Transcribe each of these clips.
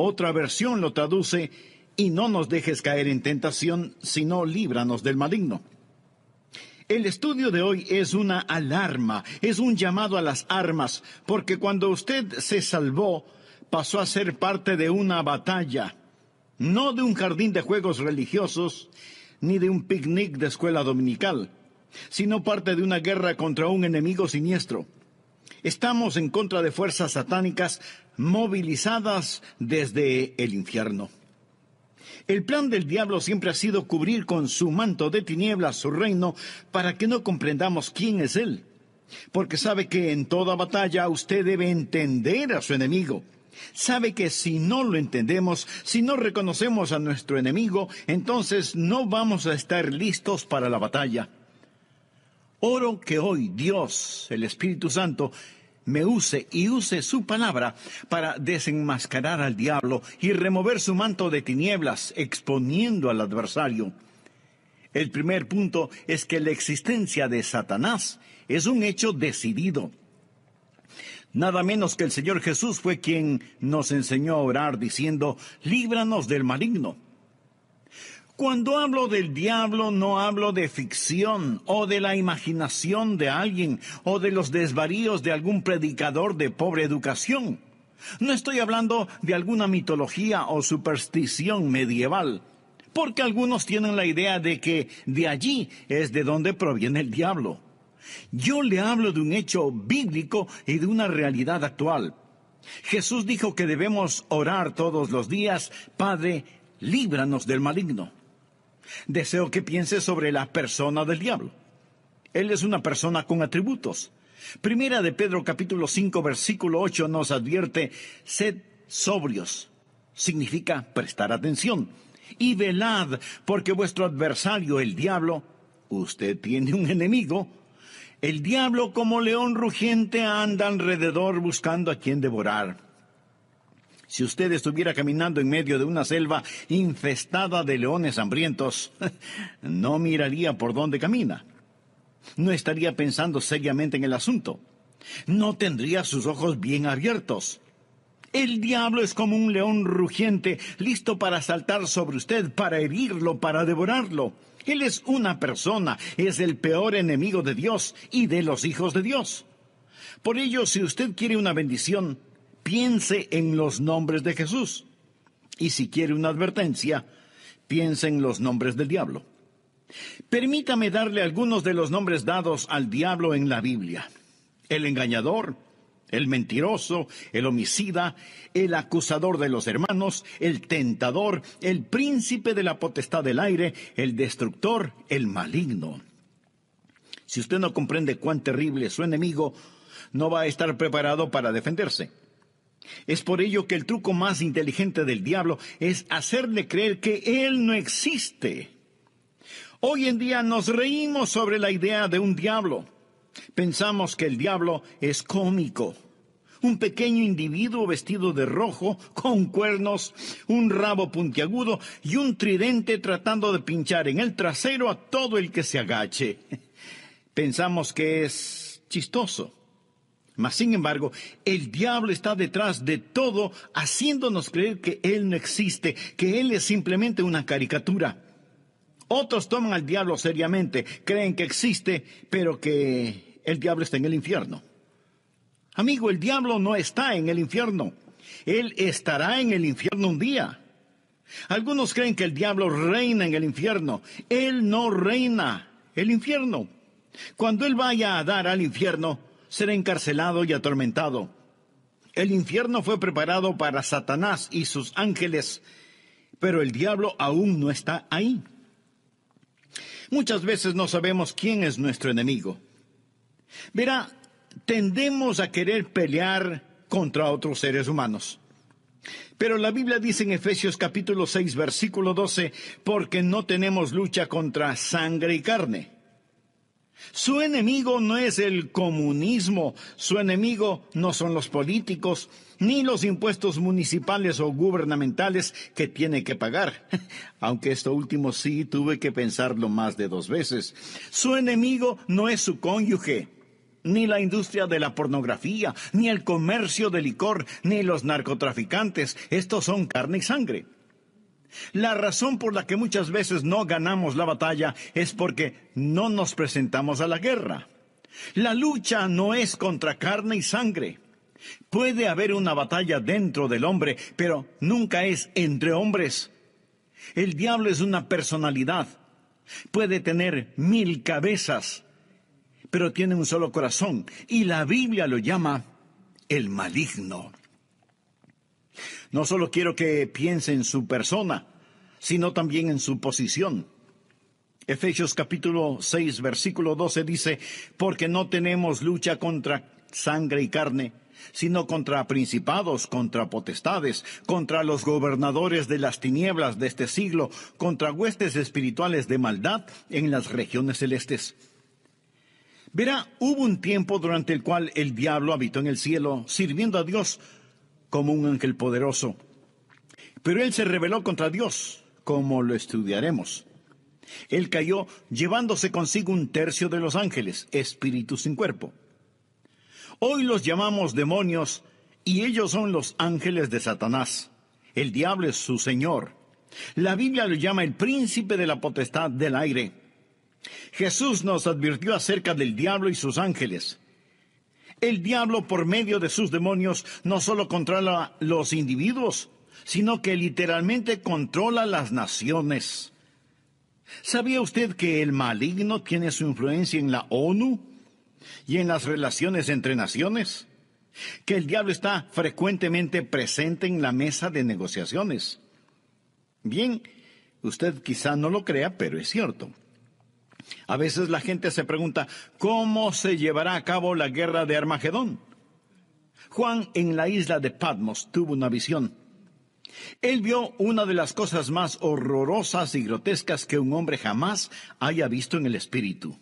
Otra versión lo traduce: y no nos dejes caer en tentación, sino líbranos del maligno. El estudio de hoy es una alarma, es un llamado a las armas, porque cuando usted se salvó, pasó a ser parte de una batalla, no de un jardín de juegos religiosos, ni de un picnic de escuela dominical, sino parte de una guerra contra un enemigo siniestro. Estamos en contra de fuerzas satánicas movilizadas desde el infierno. El plan del diablo siempre ha sido cubrir con su manto de tinieblas su reino para que no comprendamos quién es él. Porque sabe que en toda batalla usted debe entender a su enemigo. Sabe que si no lo entendemos, si no reconocemos a nuestro enemigo, entonces no vamos a estar listos para la batalla. Oro que hoy Dios, el Espíritu Santo, me use y use su palabra para desenmascarar al diablo y remover su manto de tinieblas, exponiendo al adversario. El primer punto es que la existencia de Satanás es un hecho decidido. Nada menos que el Señor Jesús fue quien nos enseñó a orar diciendo: líbranos del maligno. Cuando hablo del diablo, no hablo de ficción o de la imaginación de alguien o de los desvaríos de algún predicador de pobre educación. No estoy hablando de alguna mitología o superstición medieval, porque algunos tienen la idea de que de allí es de donde proviene el diablo. Yo le hablo de un hecho bíblico y de una realidad actual. Jesús dijo que debemos orar todos los días: Padre, líbranos del maligno. Deseo que piense sobre la persona del diablo. Él es una persona con atributos. Primera de Pedro capítulo 5 versículo 8 nos advierte: sed sobrios. Significa prestar atención. Y velad, porque vuestro adversario, el diablo, usted tiene un enemigo. El diablo, como león rugiente, anda alrededor buscando a quien devorar. Si usted estuviera caminando en medio de una selva infestada de leones hambrientos, no miraría por dónde camina. No estaría pensando seriamente en el asunto. No tendría sus ojos bien abiertos. El diablo es como un león rugiente, listo para saltar sobre usted, para herirlo, para devorarlo. Él es una persona, es el peor enemigo de Dios y de los hijos de Dios. Por ello, si usted quiere una bendición, piense en los nombres de Jesús. Y si quiere una advertencia, piense en los nombres del diablo. Permítame darle algunos de los nombres dados al diablo en la Biblia: el engañador, el mentiroso, el homicida, el acusador de los hermanos, el tentador, el príncipe de la potestad del aire, el destructor, el maligno. Si usted no comprende cuán terrible es su enemigo, no va a estar preparado para defenderse. Es por ello que el truco más inteligente del diablo es hacerle creer que él no existe. Hoy en día nos reímos sobre la idea de un diablo. Pensamos que el diablo es cómico. Un pequeño individuo vestido de rojo, con cuernos, un rabo puntiagudo y un tridente tratando de pinchar en el trasero a todo el que se agache. Pensamos que es chistoso. Mas, sin embargo, el diablo está detrás de todo, haciéndonos creer que él no existe, que él es simplemente una caricatura. Otros toman al diablo seriamente, creen que existe, pero que el diablo está en el infierno. Amigo, el diablo no está en el infierno. Él estará en el infierno un día. Algunos creen que el diablo reina en el infierno. Él no reina el infierno. Cuando él vaya a dar al infierno, será encarcelado y atormentado. El infierno fue preparado para Satanás y sus ángeles, pero el diablo aún no está ahí. Muchas veces no sabemos quién es nuestro enemigo. Verá, tendemos a querer pelear contra otros seres humanos. Pero la Biblia dice en Efesios capítulo 6, versículo 12, porque no tenemos lucha contra sangre y carne. Su enemigo no es el comunismo, su enemigo no son los políticos, ni los impuestos municipales o gubernamentales que tiene que pagar. Aunque esto último sí tuve que pensarlo más de 2 veces. Su enemigo no es su cónyuge. ni la industria de la pornografía, ni el comercio de licor, ni los narcotraficantes. Estos son carne y sangre. La razón por la que muchas veces no ganamos la batalla es porque no nos presentamos a la guerra. La lucha no es contra carne y sangre. Puede haber una batalla dentro del hombre, pero nunca es entre hombres. El diablo es una personalidad. Puede tener 1000 cabezas, pero tiene un solo corazón, y la Biblia lo llama el maligno. No solo quiero que piense en su persona, sino también en su posición. Efesios capítulo 6, versículo 12 dice, porque no tenemos lucha contra sangre y carne, sino contra principados, contra potestades, contra los gobernadores de las tinieblas de este siglo, contra huestes espirituales de maldad en las regiones celestes. Verá, hubo un tiempo durante el cual el diablo habitó en el cielo, sirviendo a Dios como un ángel poderoso. Pero él se rebeló contra Dios, como lo estudiaremos. Él cayó llevándose consigo 1/3 de los ángeles, espíritus sin cuerpo. Hoy los llamamos demonios, y ellos son los ángeles de Satanás. El diablo es su señor. La Biblia lo llama el príncipe de la potestad del aire. Jesús nos advirtió acerca del diablo y sus ángeles. El diablo, por medio de sus demonios, no solo controla los individuos, sino que literalmente controla las naciones. ¿Sabía usted que el maligno tiene su influencia en la ONU y en las relaciones entre naciones? Que el diablo está frecuentemente presente en la mesa de negociaciones. Bien, usted quizá no lo crea, pero es cierto. A veces la gente se pregunta, ¿cómo se llevará a cabo la guerra de Armagedón? Juan, en la isla de Patmos, tuvo una visión. Él vio una de las cosas más horrorosas y grotescas que un hombre jamás haya visto en el espíritu.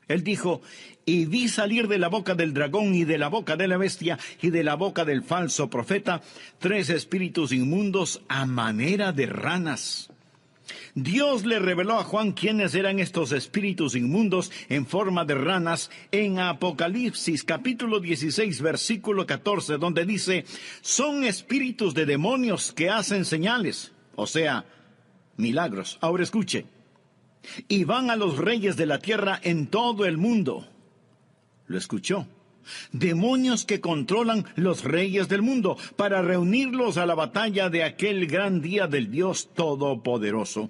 Él dijo, y vi salir de la boca del dragón y de la boca de la bestia y de la boca del falso profeta 3 espíritus inmundos a manera de ranas. Dios le reveló a Juan quiénes eran estos espíritus inmundos en forma de ranas en Apocalipsis capítulo 16 versículo 14, donde dice, son espíritus de demonios que hacen señales, o sea, milagros. Ahora escuche, y van a los reyes de la tierra en todo el mundo. ¿Lo escuchó? Demonios que controlan los reyes del mundo para reunirlos a la batalla de aquel gran día del Dios Todopoderoso.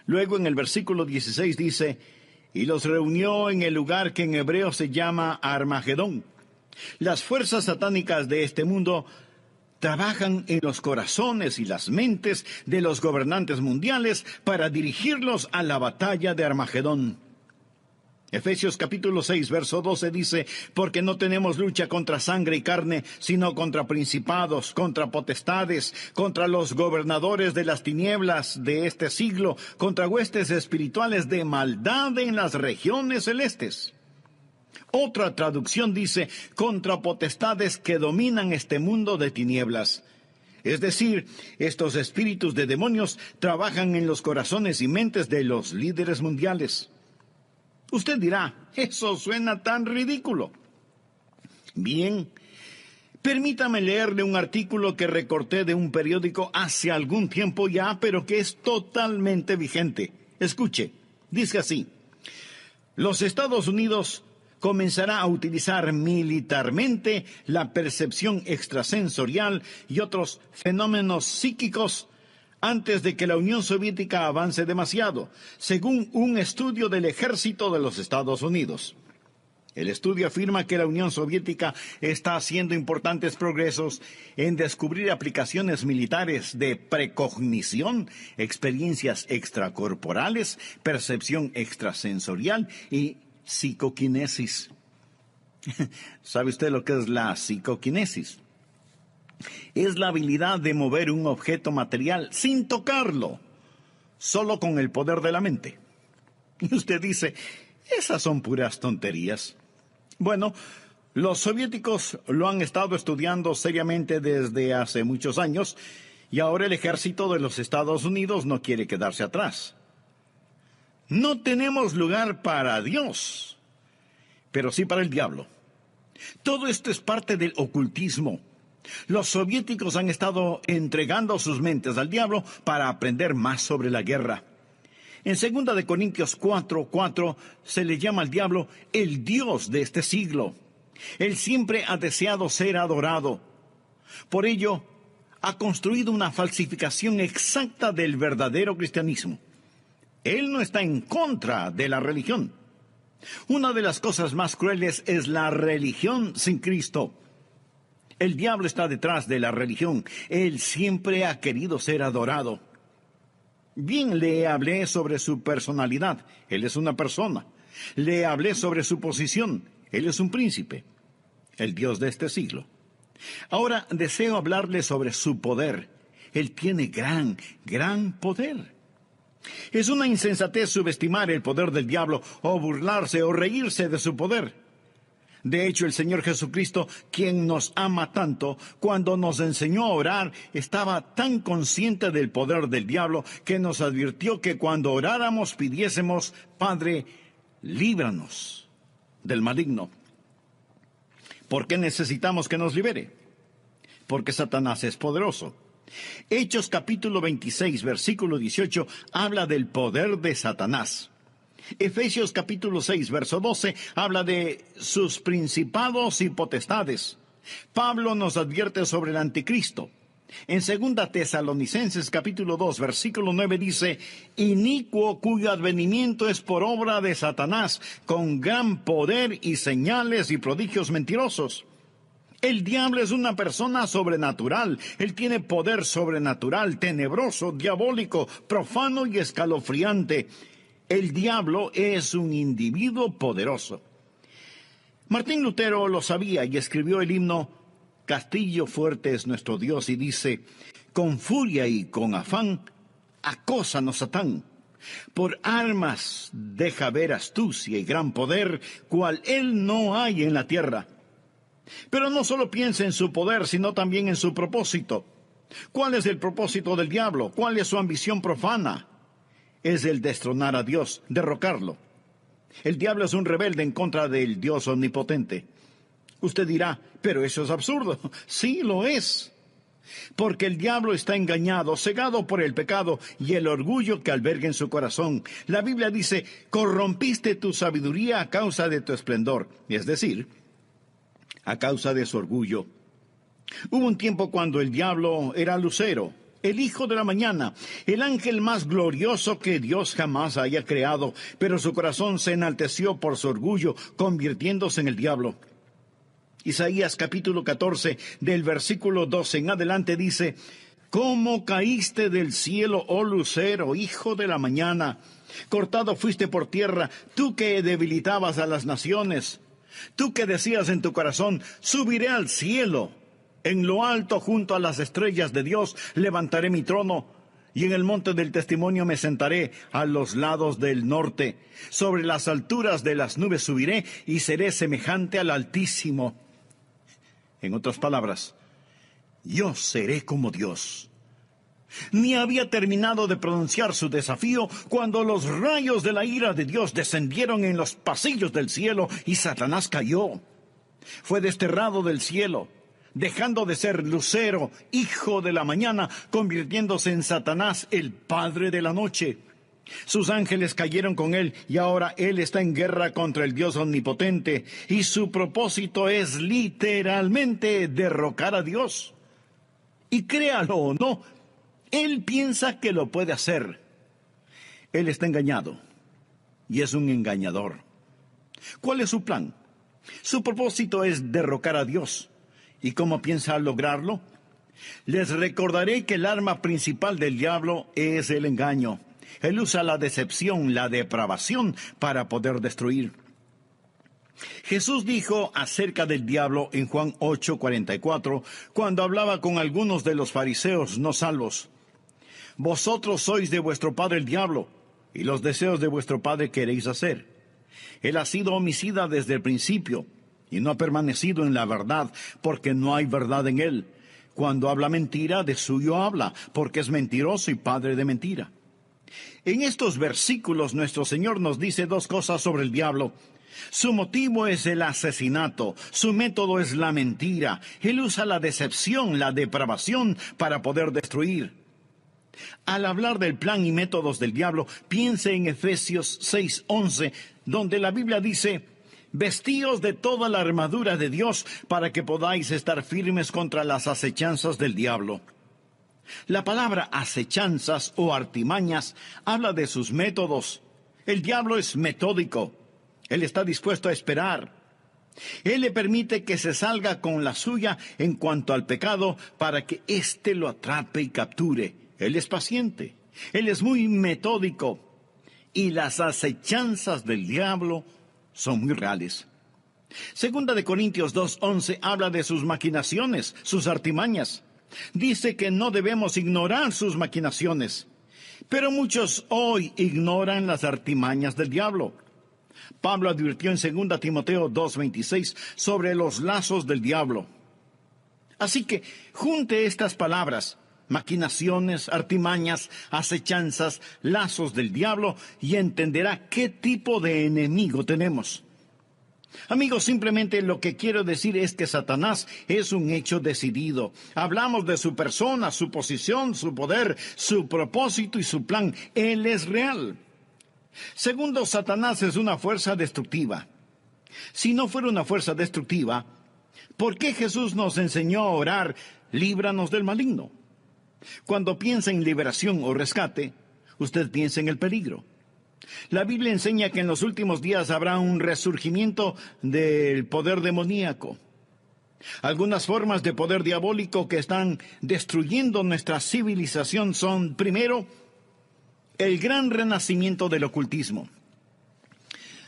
Luego en el versículo 16 dice, y los reunió en el lugar que en hebreo se llama Armagedón. Las fuerzas satánicas de este mundo trabajan en los corazones y las mentes de los gobernantes mundiales para dirigirlos a la batalla de Armagedón. Efesios capítulo 6, verso 12 dice, porque no tenemos lucha contra sangre y carne, sino contra principados, contra potestades, contra los gobernadores de las tinieblas de este siglo, contra huestes espirituales de maldad en las regiones celestes. Otra traducción dice, contra potestades que dominan este mundo de tinieblas. Es decir, estos espíritus de demonios trabajan en los corazones y mentes de los líderes mundiales. Usted dirá, eso suena tan ridículo. Bien, permítame leerle un artículo que recorté de un periódico hace algún tiempo ya, pero que es totalmente vigente. Escuche, dice así, los Estados Unidos comenzará a utilizar militarmente la percepción extrasensorial y otros fenómenos psíquicos antes de que la Unión Soviética avance demasiado, según un estudio del ejército de los Estados Unidos. El estudio afirma que la Unión Soviética está haciendo importantes progresos en descubrir aplicaciones militares de precognición, experiencias extracorporales, percepción extrasensorial y psicoquinesis. ¿Sabe usted lo que es la psicoquinesis? Es la habilidad de mover un objeto material sin tocarlo, solo con el poder de la mente. Y usted dice, esas son puras tonterías. Bueno, los soviéticos lo han estado estudiando seriamente desde hace muchos años, y ahora el ejército de los Estados Unidos no quiere quedarse atrás. No tenemos lugar para Dios. pero sí para el diablo. Todo esto es parte del ocultismo. Los soviéticos han estado entregando sus mentes al diablo para aprender más sobre la guerra. En 2 de Corintios 4:4 se le llama al diablo el Dios de este siglo. Él siempre ha deseado ser adorado. Por ello, ha construido una falsificación exacta del verdadero cristianismo. Él no está en contra de la religión. Una de las cosas más crueles es la religión sin Cristo. El diablo está detrás de la religión. Él siempre ha querido ser adorado. Bien, le hablé sobre su personalidad. Él es una persona. Le hablé sobre su posición. Él es un príncipe, el Dios de este siglo. Ahora deseo hablarle sobre su poder. Él tiene gran poder. Es una insensatez subestimar el poder del diablo o burlarse o reírse de su poder. De hecho, el Señor Jesucristo, quien nos ama tanto, cuando nos enseñó a orar, estaba tan consciente del poder del diablo que nos advirtió que cuando oráramos pidiésemos: Padre, líbranos del maligno. ¿Por qué necesitamos que nos libere? Porque Satanás es poderoso. Hechos capítulo 26, versículo 18, habla del poder de Satanás. Efesios capítulo 6, verso 12, habla de sus principados y potestades. Pablo nos advierte sobre el anticristo. En 2 Tesalonicenses capítulo 2, versículo 9 dice: inicuo cuyo advenimiento es por obra de Satanás, con gran poder y señales y prodigios mentirosos. El diablo es una persona sobrenatural. Él tiene poder sobrenatural, tenebroso, diabólico, profano y escalofriante. El diablo es un individuo poderoso. Martín Lutero lo sabía y escribió el himno Castillo fuerte es nuestro Dios, y dice: con furia y con afán acósanos Satán. Por armas deja ver astucia y gran poder, cual él no hay en la tierra. Pero no solo piensa en su poder, sino también en su propósito. ¿Cuál es el propósito del diablo? ¿Cuál es su ambición profana? Es el destronar a Dios, derrocarlo. El diablo es un rebelde en contra del Dios omnipotente. Usted dirá: pero eso es absurdo. Sí, lo es. Porque el diablo está engañado, cegado por el pecado y el orgullo que alberga en su corazón. La Biblia dice: corrompiste tu sabiduría a causa de tu esplendor. Es decir, a causa de su orgullo. Hubo un tiempo cuando el diablo era Lucero, el hijo de la mañana, el ángel más glorioso que Dios jamás haya creado, pero su corazón se enalteció por su orgullo, convirtiéndose en el diablo. Isaías capítulo 14, del versículo 12 en adelante dice: ¿cómo caíste del cielo, oh lucero, hijo de la mañana? Cortado fuiste por tierra, tú que debilitabas a las naciones. Tú que decías en tu corazón: subiré al cielo. En lo alto, junto a las estrellas de Dios, levantaré mi trono. Y en el monte del testimonio me sentaré a los lados del norte. Sobre las alturas de las nubes subiré y seré semejante al Altísimo. En otras palabras, yo seré como Dios. Ni había terminado de pronunciar su desafío cuando los rayos de la ira de Dios descendieron en los pasillos del cielo y Satanás cayó. Fue desterrado del cielo, dejando de ser Lucero, hijo de la mañana, convirtiéndose en Satanás, el padre de la noche. Sus ángeles cayeron con él y ahora él está en guerra contra el Dios omnipotente, y su propósito es literalmente derrocar a Dios. Y créalo o no, él piensa que lo puede hacer. Él está engañado y es un engañador. ¿Cuál es su plan? Su propósito es derrocar a Dios. ¿Y cómo piensa lograrlo? Les recordaré que el arma principal del diablo es el engaño. Él usa la decepción, la depravación para poder destruir. Jesús dijo acerca del diablo en Juan 8:44, cuando hablaba con algunos de los fariseos no salvos: vosotros sois de vuestro padre el diablo, y los deseos de vuestro padre queréis hacer. Él ha sido homicida desde el principio, y no ha permanecido en la verdad, porque no hay verdad en él. Cuando habla mentira, de suyo habla, porque es mentiroso y padre de mentira. En estos versículos nuestro Señor nos dice dos cosas sobre el diablo. Su motivo es el asesinato, su método es la mentira. Él usa la decepción, la depravación para poder destruir. Al hablar del plan y métodos del diablo, piense en Efesios 6:11, donde la Biblia dice: vestíos de toda la armadura de Dios para que podáis estar firmes contra las acechanzas del diablo. La palabra acechanzas o artimañas habla de sus métodos. El diablo es metódico. Él está dispuesto a esperar. Él le permite que se salga con la suya en cuanto al pecado para que éste lo atrape y capture. Él es paciente. Él es muy metódico. Y las acechanzas del diablo son muy reales. Segunda de Corintios 2:11 habla de sus maquinaciones, sus artimañas. Dice que no debemos ignorar sus maquinaciones. Pero muchos hoy ignoran las artimañas del diablo. Pablo advirtió en 2 Timoteo 2:26 sobre los lazos del diablo. Así que junte estas palabras: maquinaciones, artimañas, acechanzas, lazos del diablo, y entenderá qué tipo de enemigo tenemos. Amigos, simplemente lo que quiero decir es que Satanás es un hecho decidido. Hablamos de su persona, su posición, su poder, su propósito y su plan. Él es real. Segundo, Satanás es una fuerza destructiva. Si no fuera una fuerza destructiva, ¿por qué Jesús nos enseñó a orar: líbranos del maligno? Cuando piensa en liberación o rescate, usted piensa en el peligro. La Biblia enseña que en los últimos días habrá un resurgimiento del poder demoníaco. Algunas formas de poder diabólico que están destruyendo nuestra civilización son, primero, el gran renacimiento del ocultismo.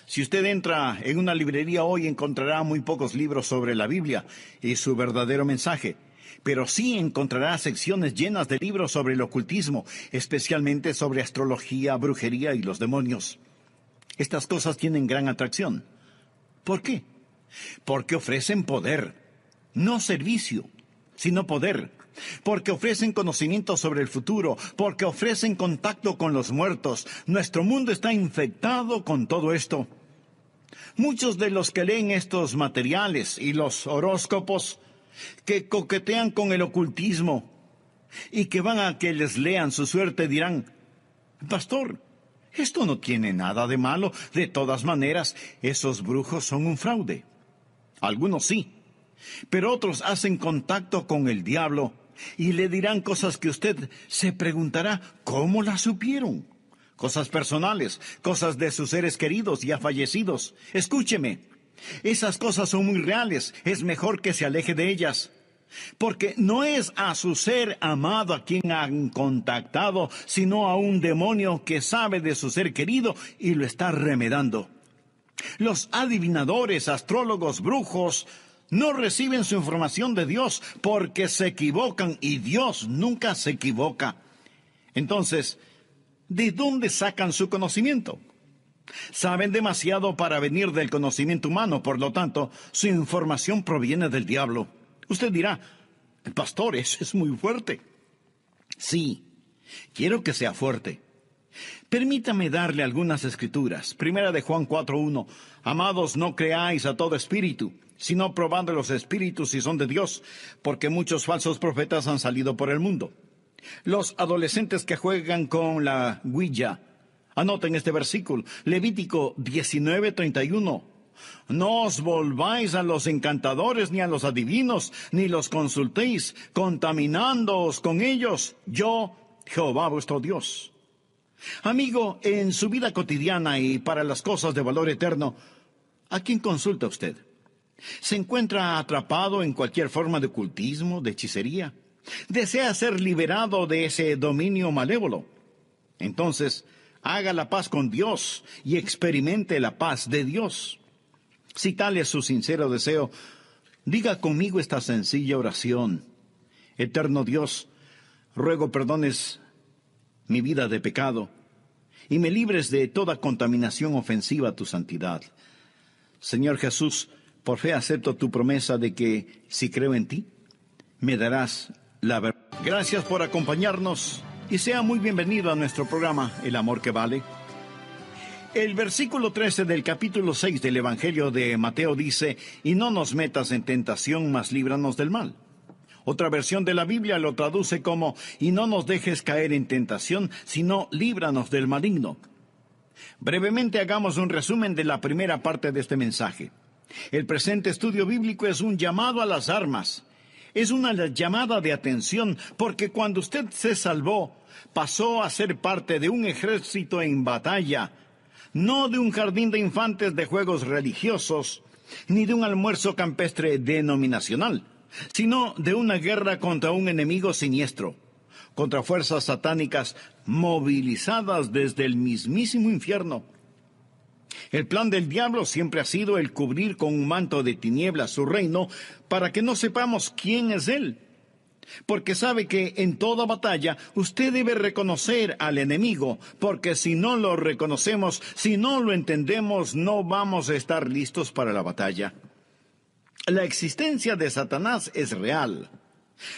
Si usted entra en una librería hoy, encontrará muy pocos libros sobre la Biblia y su verdadero mensaje. Pero sí encontrará secciones llenas de libros sobre el ocultismo, especialmente sobre astrología, brujería y los demonios. Estas cosas tienen gran atracción. ¿Por qué? Porque ofrecen poder, no servicio, sino poder. Porque ofrecen conocimiento sobre el futuro, porque ofrecen contacto con los muertos. Nuestro mundo está infectado con todo esto. Muchos de los que leen estos materiales y los horóscopos, que coquetean con el ocultismo y que van a que les lean su suerte, dirán: pastor, esto no tiene nada de malo. De todas maneras, esos brujos son un fraude. Algunos sí, pero otros hacen contacto con el diablo y le dirán cosas que usted se preguntará: ¿cómo las supieron? Cosas personales, cosas de sus seres queridos ya fallecidos. Escúcheme. Esas cosas son muy reales. Es mejor que se aleje de ellas. Porque no es a su ser amado a quien han contactado, sino a un demonio que sabe de su ser querido y lo está remedando. Los adivinadores, astrólogos, brujos, no reciben su información de Dios porque se equivocan, y Dios nunca se equivoca. Entonces, ¿de dónde sacan su conocimiento? Saben demasiado para venir del conocimiento humano, por lo tanto, su información proviene del diablo. Usted dirá: pastor, eso es muy fuerte. Sí, quiero que sea fuerte. Permítame darle algunas escrituras. Primera de Juan 4:1. Amados, no creáis a todo espíritu, sino probad los espíritus si son de Dios, porque muchos falsos profetas han salido por el mundo. Los adolescentes que juegan con la Ouija, anoten este versículo, Levítico 19:31. No os volváis a los encantadores ni a los adivinos, ni los consultéis, contaminándoos con ellos. Yo, Jehová vuestro Dios. Amigo, en su vida cotidiana y para las cosas de valor eterno, ¿a quién consulta usted? ¿Se encuentra atrapado en cualquier forma de ocultismo, de hechicería? ¿Desea ser liberado de ese dominio malévolo? Entonces, haga la paz con Dios y experimente la paz de Dios. Si tal es su sincero deseo, diga conmigo esta sencilla oración: Eterno Dios, ruego perdones mi vida de pecado y me libres de toda contaminación ofensiva a tu santidad. Señor Jesús, por fe acepto tu promesa de que, si creo en ti, me darás la verdad. Gracias por acompañarnos y sea muy bienvenido a nuestro programa El Amor que Vale. El versículo 13 del capítulo 6 del Evangelio de Mateo dice, y no nos metas en tentación, mas líbranos del mal. Otra versión de la Biblia lo traduce como, y no nos dejes caer en tentación, sino líbranos del maligno. Brevemente hagamos un resumen de la primera parte de este mensaje. El presente estudio bíblico es un llamado a las armas. Es una llamada de atención porque cuando usted se salvó, pasó a ser parte de un ejército en batalla, no de un jardín de infantes de juegos religiosos, ni de un almuerzo campestre denominacional, sino de una guerra contra un enemigo siniestro, contra fuerzas satánicas movilizadas desde el mismísimo infierno. El plan del diablo siempre ha sido el cubrir con un manto de tinieblas su reino para que no sepamos quién es él. Porque sabe que en toda batalla usted debe reconocer al enemigo, porque si no lo reconocemos, si no lo entendemos, no vamos a estar listos para la batalla. La existencia de Satanás es real.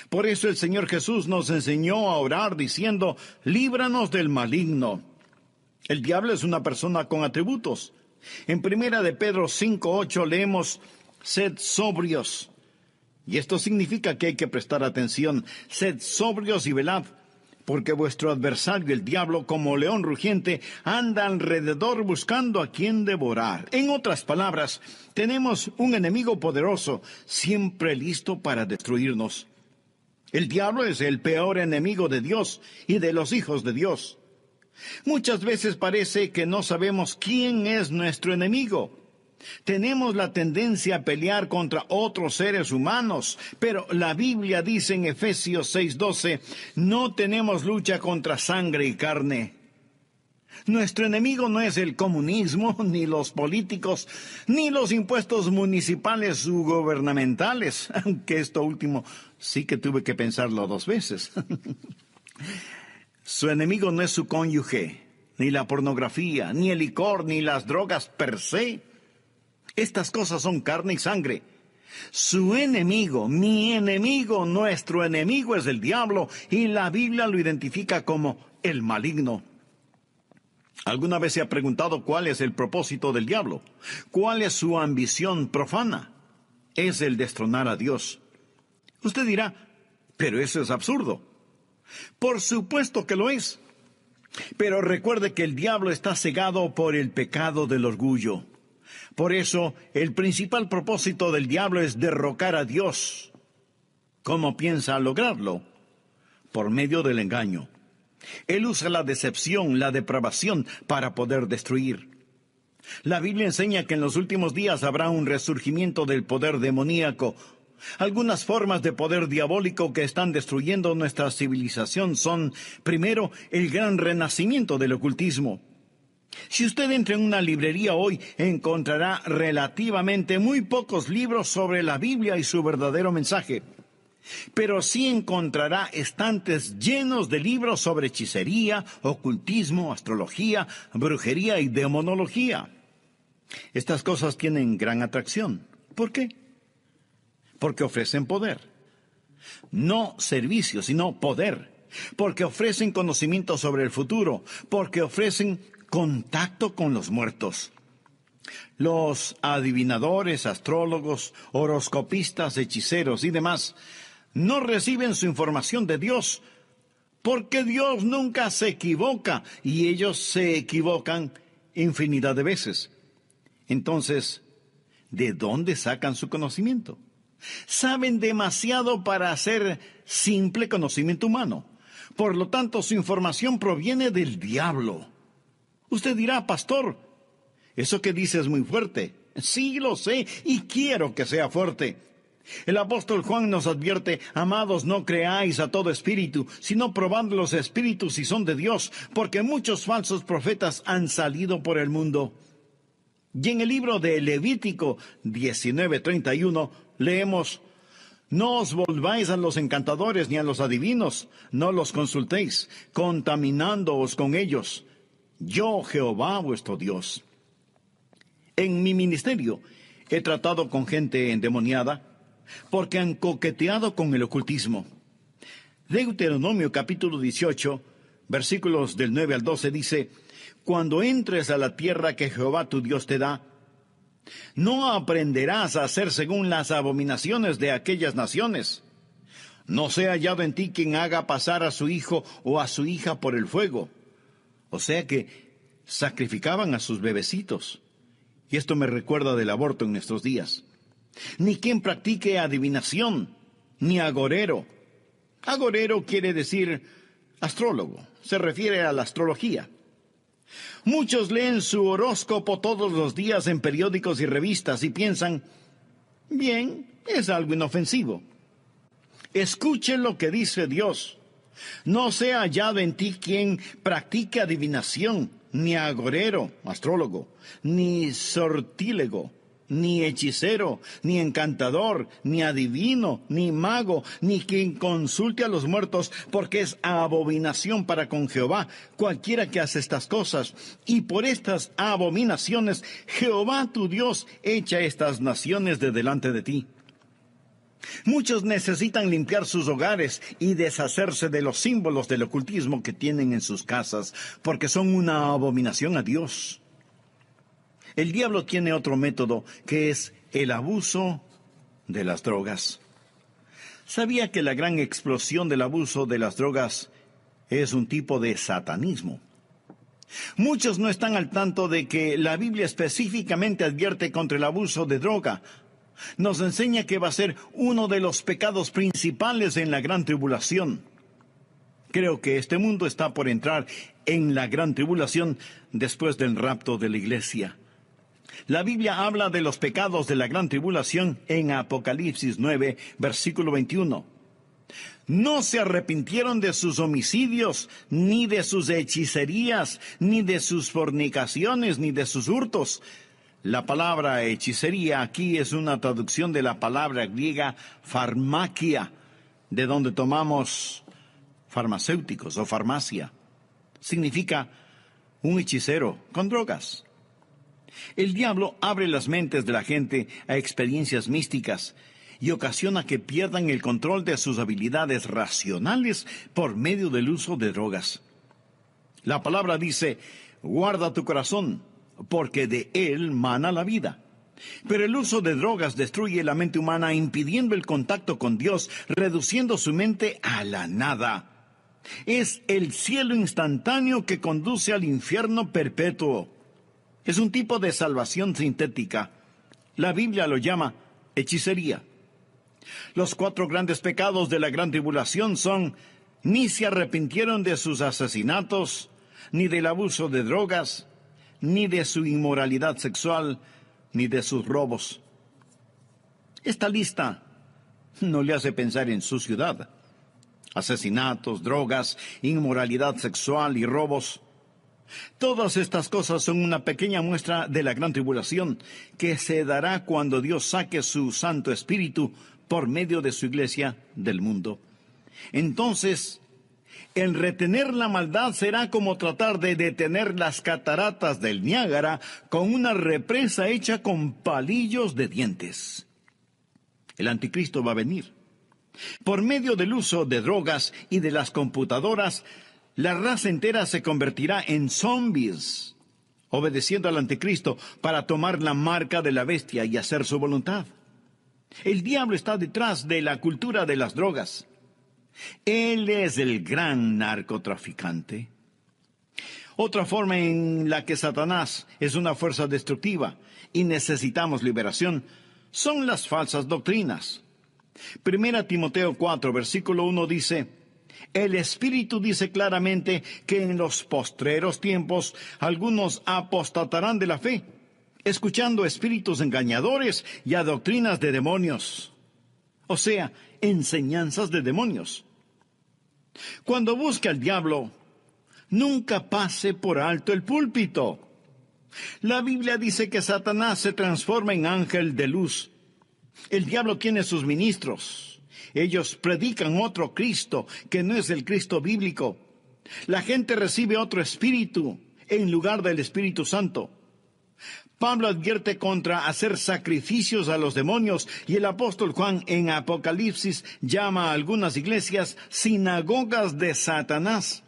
Por eso el Señor Jesús nos enseñó a orar diciendo, líbranos del maligno. El diablo es una persona con atributos. En 1 de Pedro 5:8 leemos, sed sobrios. Y esto significa que hay que prestar atención. Sed sobrios y velad, porque vuestro adversario, el diablo, como león rugiente, anda alrededor buscando a quien devorar. En otras palabras, tenemos un enemigo poderoso, siempre listo para destruirnos. El diablo es el peor enemigo de Dios y de los hijos de Dios. Muchas veces parece que no sabemos quién es nuestro enemigo. Tenemos la tendencia a pelear contra otros seres humanos, pero la Biblia dice en Efesios 6:12, no tenemos lucha contra sangre y carne. Nuestro enemigo no es el comunismo, ni los políticos, ni los impuestos municipales u gubernamentales, aunque esto último sí que tuve que pensarlo 2 veces. Su enemigo no es su cónyuge, ni la pornografía, ni el licor, ni las drogas per se. Estas cosas son carne y sangre. Su enemigo, mi enemigo, nuestro enemigo es el diablo, y la Biblia lo identifica como el maligno. ¿Alguna vez se ha preguntado cuál es el propósito del diablo? ¿Cuál es su ambición profana? Es el destronar a Dios. Usted dirá, pero eso es absurdo. Por supuesto que lo es. Pero recuerde que el diablo está cegado por el pecado del orgullo. Por eso, el principal propósito del diablo es derrocar a Dios. ¿Cómo piensa lograrlo? Por medio del engaño. Él usa la decepción, la depravación, para poder destruir. La Biblia enseña que en los últimos días habrá un resurgimiento del poder demoníaco. Algunas formas de poder diabólico que están destruyendo nuestra civilización son, primero, el gran renacimiento del ocultismo. Si usted entra en una librería hoy, encontrará relativamente muy pocos libros sobre la Biblia y su verdadero mensaje. Pero sí encontrará estantes llenos de libros sobre hechicería, ocultismo, astrología, brujería y demonología. Estas cosas tienen gran atracción. ¿Por qué? Porque ofrecen poder. No servicio, sino poder. Porque ofrecen conocimiento sobre el futuro. Porque ofrecen contacto con los muertos. Los adivinadores, astrólogos, horoscopistas, hechiceros y demás no reciben su información de Dios, porque Dios nunca se equivoca y ellos se equivocan infinidad de veces. Entonces, ¿de dónde sacan su conocimiento? Saben demasiado para hacer simple conocimiento humano. Por lo tanto, su información proviene del diablo. Usted dirá, pastor, eso que dice es muy fuerte. Sí, lo sé, y quiero que sea fuerte. El apóstol Juan nos advierte, amados, no creáis a todo espíritu, sino probad los espíritus si son de Dios, porque muchos falsos profetas han salido por el mundo. Y en el libro de Levítico 19:31 leemos, no os volváis a los encantadores ni a los adivinos, no los consultéis, contaminándoos con ellos. Yo, Jehová, vuestro Dios. En mi ministerio he tratado con gente endemoniada porque han coqueteado con el ocultismo. Deuteronomio capítulo 18, versículos del 9 al 12 dice, cuando entres a la tierra que Jehová tu Dios te da, no aprenderás a hacer según las abominaciones de aquellas naciones. No sea hallado en ti quien haga pasar a su hijo o a su hija por el fuego. O sea que sacrificaban a sus bebecitos. Y esto me recuerda del aborto en nuestros días. Ni quien practique adivinación, ni agorero. Agorero quiere decir astrólogo, se refiere a la astrología. Muchos leen su horóscopo todos los días en periódicos y revistas y piensan, bien, es algo inofensivo. Escuche lo que dice Dios. No sea hallado en ti quien practique adivinación, ni agorero, astrólogo, ni sortílego, ni hechicero, ni encantador, ni adivino, ni mago, ni quien consulte a los muertos, porque es abominación para con Jehová cualquiera que hace estas cosas. Y por estas abominaciones Jehová tu Dios echa estas naciones de delante de ti. Muchos necesitan limpiar sus hogares y deshacerse de los símbolos del ocultismo que tienen en sus casas, porque son una abominación a Dios. El diablo tiene otro método, que es el abuso de las drogas. ¿Sabía que la gran explosión del abuso de las drogas es un tipo de satanismo? Muchos no están al tanto de que la Biblia específicamente advierte contra el abuso de droga. Nos enseña que va a ser uno de los pecados principales en la gran tribulación. Creo que este mundo está por entrar en la gran tribulación después del rapto de la iglesia. La Biblia habla de los pecados de la gran tribulación en Apocalipsis 9, versículo 21. No se arrepintieron de sus homicidios, ni de sus hechicerías, ni de sus fornicaciones, ni de sus hurtos. La palabra hechicería aquí es una traducción de la palabra griega farmakia, de donde tomamos farmacéuticos o farmacia. Significa un hechicero con drogas. El diablo abre las mentes de la gente a experiencias místicas y ocasiona que pierdan el control de sus habilidades racionales por medio del uso de drogas. La palabra dice, guarda tu corazón, porque de él mana la vida. Pero el uso de drogas destruye la mente humana, impidiendo el contacto con Dios, reduciendo su mente a la nada. Es el cielo instantáneo que conduce al infierno perpetuo. Es un tipo de salvación sintética. La Biblia lo llama hechicería. Los 4 grandes pecados de la gran tribulación son: ni se arrepintieron de sus asesinatos, ni del abuso de drogas, ni de su inmoralidad sexual, ni de sus robos. Esta lista no le hace pensar en su ciudad. Asesinatos, drogas, inmoralidad sexual y robos. Todas estas cosas son una pequeña muestra de la gran tribulación que se dará cuando Dios saque su Santo Espíritu por medio de su iglesia del mundo. Entonces, el retener la maldad será como tratar de detener las cataratas del Niágara con una represa hecha con palillos de dientes. El anticristo va a venir. Por medio del uso de drogas y de las computadoras, la raza entera se convertirá en zombies, obedeciendo al anticristo para tomar la marca de la bestia y hacer su voluntad. El diablo está detrás de la cultura de las drogas. Él es el gran narcotraficante. Otra forma en la que Satanás es una fuerza destructiva y necesitamos liberación son las falsas doctrinas. 1 Timoteo 4, versículo 1 dice: el Espíritu dice claramente que en los postreros tiempos algunos apostatarán de la fe, escuchando espíritus engañadores y a doctrinas de demonios. O sea, enseñanzas de demonios. Cuando busque al diablo, nunca pase por alto el púlpito. La Biblia dice que Satanás se transforma en ángel de luz. El diablo tiene sus ministros. Ellos predican otro Cristo que no es el Cristo bíblico. La gente recibe otro espíritu en lugar del Espíritu Santo. Pablo advierte contra hacer sacrificios a los demonios y el apóstol Juan en Apocalipsis llama a algunas iglesias sinagogas de Satanás.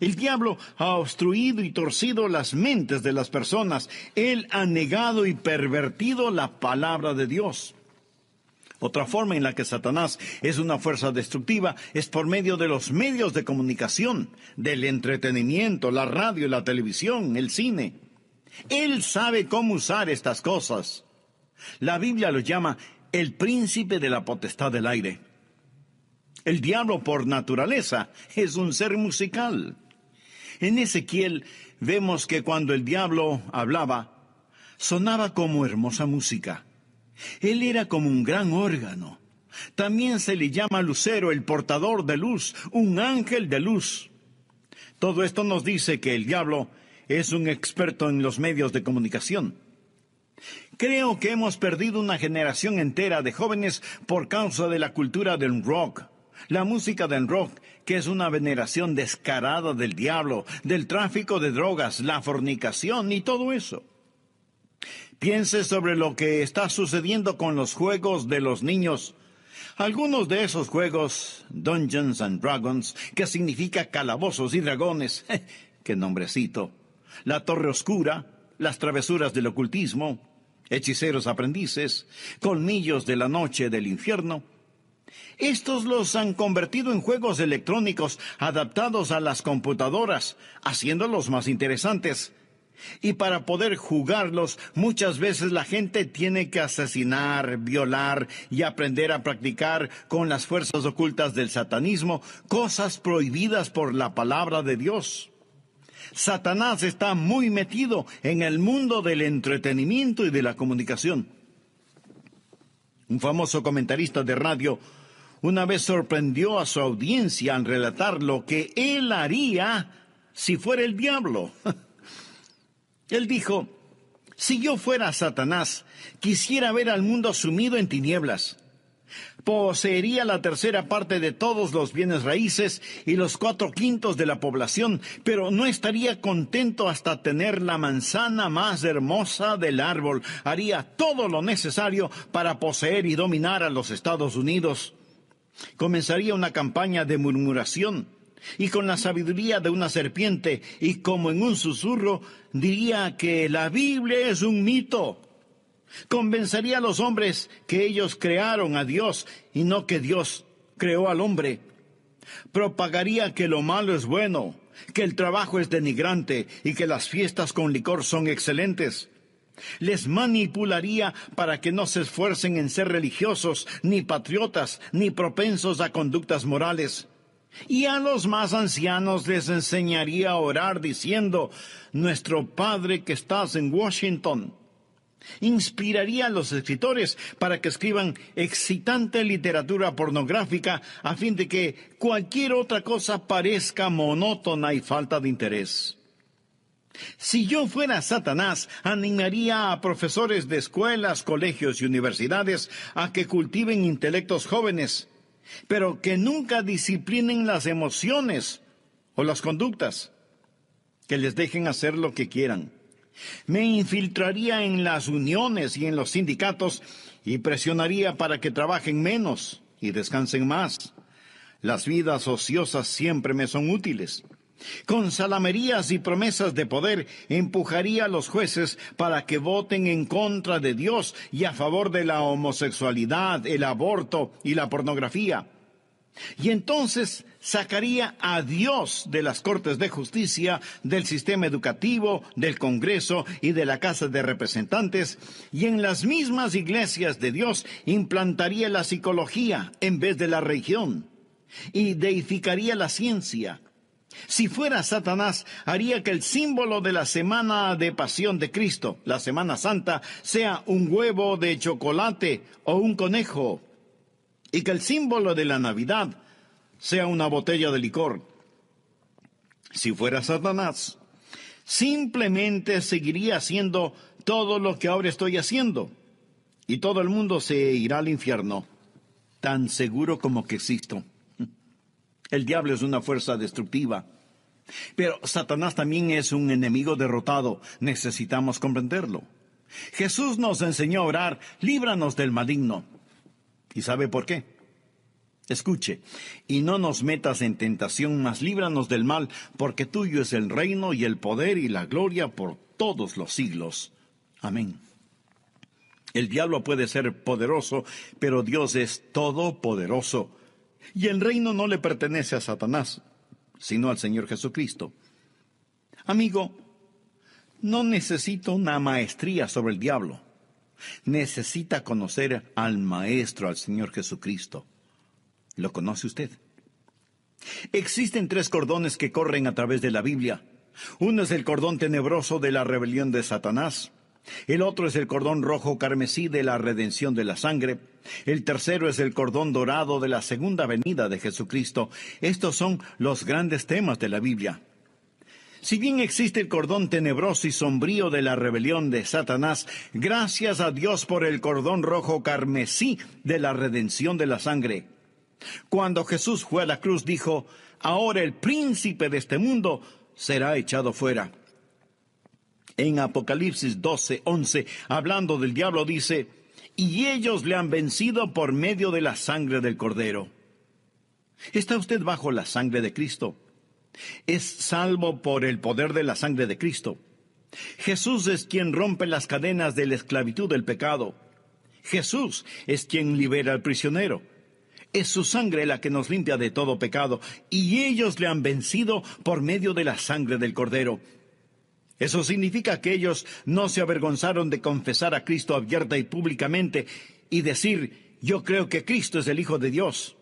El diablo ha obstruido y torcido las mentes de las personas. Él ha negado y pervertido la palabra de Dios. Otra forma en la que Satanás es una fuerza destructiva es por medio de los medios de comunicación, del entretenimiento, la radio, la televisión, el cine. Él sabe cómo usar estas cosas. La Biblia lo llama el príncipe de la potestad del aire. El diablo por naturaleza es un ser musical. En Ezequiel vemos que cuando el diablo hablaba, sonaba como hermosa música. Él era como un gran órgano. También se le llama lucero, el portador de luz, un ángel de luz. Todo esto nos dice que el diablo es un experto en los medios de comunicación. Creo que hemos perdido una generación entera de jóvenes por causa de la cultura del rock. La música del rock, que es una veneración descarada del diablo, del tráfico de drogas, la fornicación y todo eso. Piense sobre lo que está sucediendo con los juegos de los niños. Algunos de esos juegos, Dungeons and Dragons, que significa calabozos y dragones, ¡qué nombrecito! La Torre Oscura, las travesuras del ocultismo, hechiceros aprendices, colmillos de la noche del infierno. Estos los han convertido en juegos electrónicos adaptados a las computadoras, haciéndolos más interesantes. Y para poder jugarlos, muchas veces la gente tiene que asesinar, violar y aprender a practicar con las fuerzas ocultas del satanismo, cosas prohibidas por la palabra de Dios. Satanás está muy metido en el mundo del entretenimiento y de la comunicación. Un famoso comentarista de radio una vez sorprendió a su audiencia al relatar lo que él haría si fuera el diablo. Él dijo: si yo fuera Satanás, quisiera ver al mundo sumido en tinieblas. Poseería la tercera parte de todos los bienes raíces y los 4/5 de la población, pero no estaría contento hasta tener la manzana más hermosa del árbol. Haría todo lo necesario para poseer y dominar a los Estados Unidos. Comenzaría una campaña de murmuración, y con la sabiduría de una serpiente, y como en un susurro, diría que la Biblia es un mito. Convencería a los hombres que ellos crearon a Dios y no que Dios creó al hombre. Propagaría que lo malo es bueno, que el trabajo es denigrante y que las fiestas con licor son excelentes. Les manipularía para que no se esfuercen en ser religiosos, ni patriotas, ni propensos a conductas morales. Y a los más ancianos les enseñaría a orar diciendo: Nuestro Padre que estás en Washington. Inspiraría a los escritores para que escriban excitante literatura pornográfica a fin de que cualquier otra cosa parezca monótona y falta de interés. Si yo fuera Satanás, animaría a profesores de escuelas, colegios y universidades a que cultiven intelectos jóvenes, pero que nunca disciplinen las emociones o las conductas, que les dejen hacer lo que quieran. Me infiltraría en las uniones y en los sindicatos y presionaría para que trabajen menos y descansen más. Las vidas ociosas siempre me son útiles. Con salamerías y promesas de poder empujaría a los jueces para que voten en contra de Dios y a favor de la homosexualidad, el aborto y la pornografía. Y entonces sacaría a Dios de las Cortes de Justicia, del sistema educativo, del Congreso y de la Casa de Representantes, y en las mismas iglesias de Dios implantaría la psicología en vez de la religión, y deificaría la ciencia. Si fuera Satanás, haría que el símbolo de la semana de pasión de Cristo, la Semana Santa, sea un huevo de chocolate o un conejo, y que el símbolo de la Navidad sea una botella de licor. Si fuera Satanás, simplemente seguiría haciendo todo lo que ahora estoy haciendo, y todo el mundo se irá al infierno, tan seguro como que existo. El diablo es una fuerza destructiva, pero Satanás también es un enemigo derrotado. Necesitamos comprenderlo. Jesús nos enseñó a orar: líbranos del maligno. ¿Y sabe por qué? Escuche, y no nos metas en tentación, mas líbranos del mal, porque tuyo es el reino y el poder y la gloria por todos los siglos. Amén. El diablo puede ser poderoso, pero Dios es todopoderoso. Y el reino no le pertenece a Satanás, sino al Señor Jesucristo. Amigo, no necesita una maestría sobre el diablo. Necesita conocer al Maestro, al Señor Jesucristo. ¿Lo conoce usted? Existen 3 cordones que corren a través de la Biblia. Uno es el cordón tenebroso de la rebelión de Satanás. El otro es el cordón rojo carmesí de la redención de la sangre. El tercero es el cordón dorado de la segunda venida de Jesucristo. Estos son los grandes temas de la Biblia. Si bien existe el cordón tenebroso y sombrío de la rebelión de Satanás, gracias a Dios por el cordón rojo carmesí de la redención de la sangre. Cuando Jesús fue a la cruz dijo, ahora el príncipe de este mundo será echado fuera. En Apocalipsis 12:11, hablando del diablo, dice, y ellos le han vencido por medio de la sangre del Cordero. ¿Está usted bajo la sangre de Cristo? Es salvo por el poder de la sangre de Cristo. Jesús es quien rompe las cadenas de la esclavitud del pecado. Jesús es quien libera al prisionero. Es su sangre la que nos limpia de todo pecado, y ellos le han vencido por medio de la sangre del Cordero. Eso significa que ellos no se avergonzaron de confesar a Cristo abierta y públicamente y decir, yo creo que Cristo es el Hijo de Dios.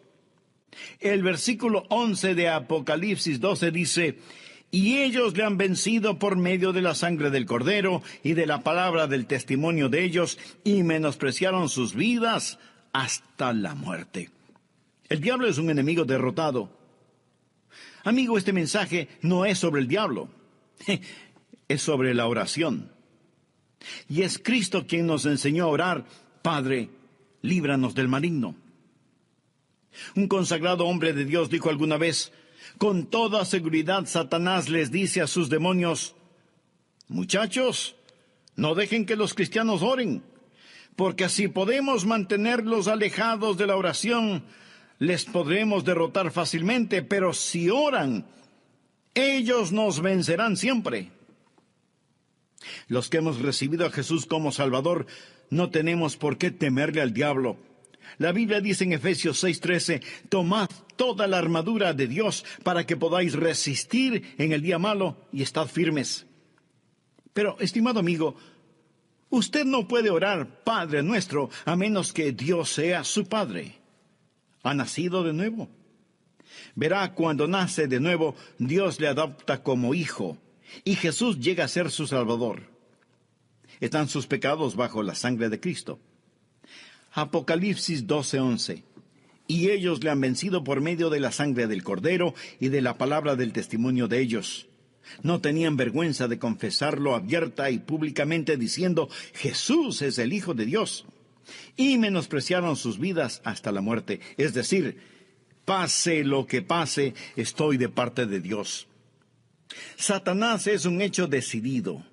El versículo 11 de Apocalipsis 12 dice, y ellos le han vencido por medio de la sangre del Cordero y de la palabra del testimonio de ellos, y menospreciaron sus vidas hasta la muerte. El diablo es un enemigo derrotado. Amigo, este mensaje no es sobre el diablo, es sobre la oración. Y es Cristo quien nos enseñó a orar, Padre, líbranos del maligno. Un consagrado hombre de Dios dijo alguna vez, con toda seguridad Satanás les dice a sus demonios, muchachos, no dejen que los cristianos oren, porque así podemos mantenerlos alejados de la oración, les podremos derrotar fácilmente, pero si oran, ellos nos vencerán siempre. Los que hemos recibido a Jesús como Salvador, no tenemos por qué temerle al diablo. La Biblia dice en Efesios 6:13, tomad toda la armadura de Dios para que podáis resistir en el día malo y estad firmes. Pero, estimado amigo, usted no puede orar Padre nuestro a menos que Dios sea su Padre. ¿Ha nacido de nuevo? Verá, cuando nace de nuevo, Dios le adopta como hijo, y Jesús llega a ser su Salvador. Están sus pecados bajo la sangre de Cristo. Apocalipsis 12:11. Y ellos le han vencido por medio de la sangre del Cordero y de la palabra del testimonio de ellos. No tenían vergüenza de confesarlo abierta y públicamente diciendo, Jesús es el Hijo de Dios. Y menospreciaron sus vidas hasta la muerte. Es decir, pase lo que pase, estoy de parte de Dios. Satanás es un hecho decidido,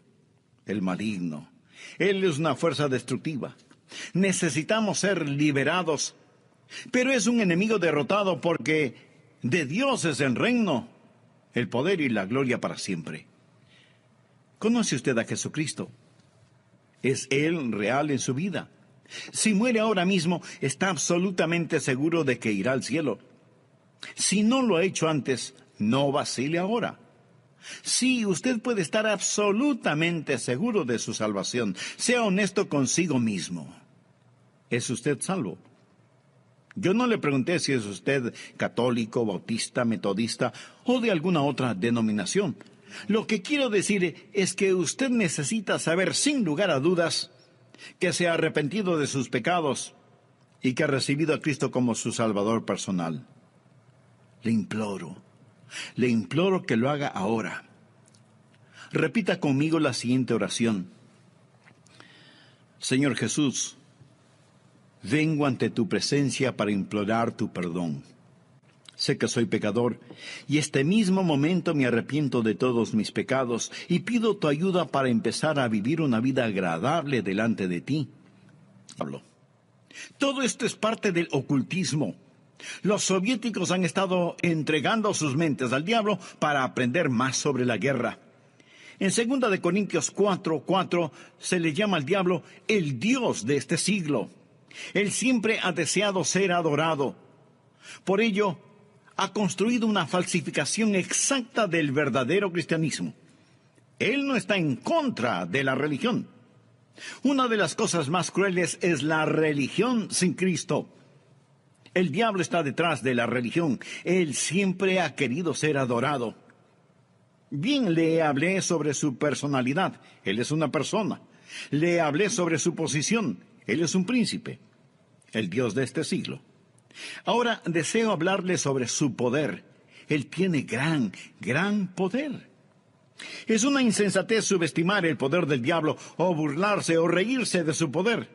el maligno. Él es una fuerza destructiva. Necesitamos ser liberados, pero es un enemigo derrotado porque de Dios es el reino, el poder y la gloria para siempre. ¿Conoce usted a Jesucristo? ¿Es Él real en su vida? Si muere ahora mismo, está absolutamente seguro de que irá al cielo. Si no lo ha hecho antes, no vacile ahora. Sí, usted puede estar absolutamente seguro de su salvación. Sea honesto consigo mismo. ¿Es usted salvo? Yo no le pregunté si es usted católico, bautista, metodista o de alguna otra denominación. Lo que quiero decir es que usted necesita saber sin lugar a dudas que se ha arrepentido de sus pecados y que ha recibido a Cristo como su Salvador personal. Le imploro que lo haga ahora. Repita conmigo la siguiente oración. Señor Jesús, vengo ante tu presencia para implorar tu perdón. Sé que soy pecador y este mismo momento me arrepiento de todos mis pecados y pido tu ayuda para empezar a vivir una vida agradable delante de ti. Todo esto es parte del ocultismo. Los soviéticos han estado entregando sus mentes al diablo para aprender más sobre la guerra. En 2 Corintios 4:4 se le llama al diablo el Dios de este siglo. Él siempre ha deseado ser adorado. Por ello, ha construido una falsificación exacta del verdadero cristianismo. Él no está en contra de la religión. Una de las cosas más crueles es la religión sin Cristo. El diablo está detrás de la religión. Él siempre ha querido ser adorado. Bien, le hablé sobre su personalidad. Él es una persona. Le hablé sobre su posición. Él es un príncipe, el Dios de este siglo. Ahora deseo hablarle sobre su poder. Él tiene gran poder. Es una insensatez subestimar el poder del diablo o burlarse o reírse de su poder.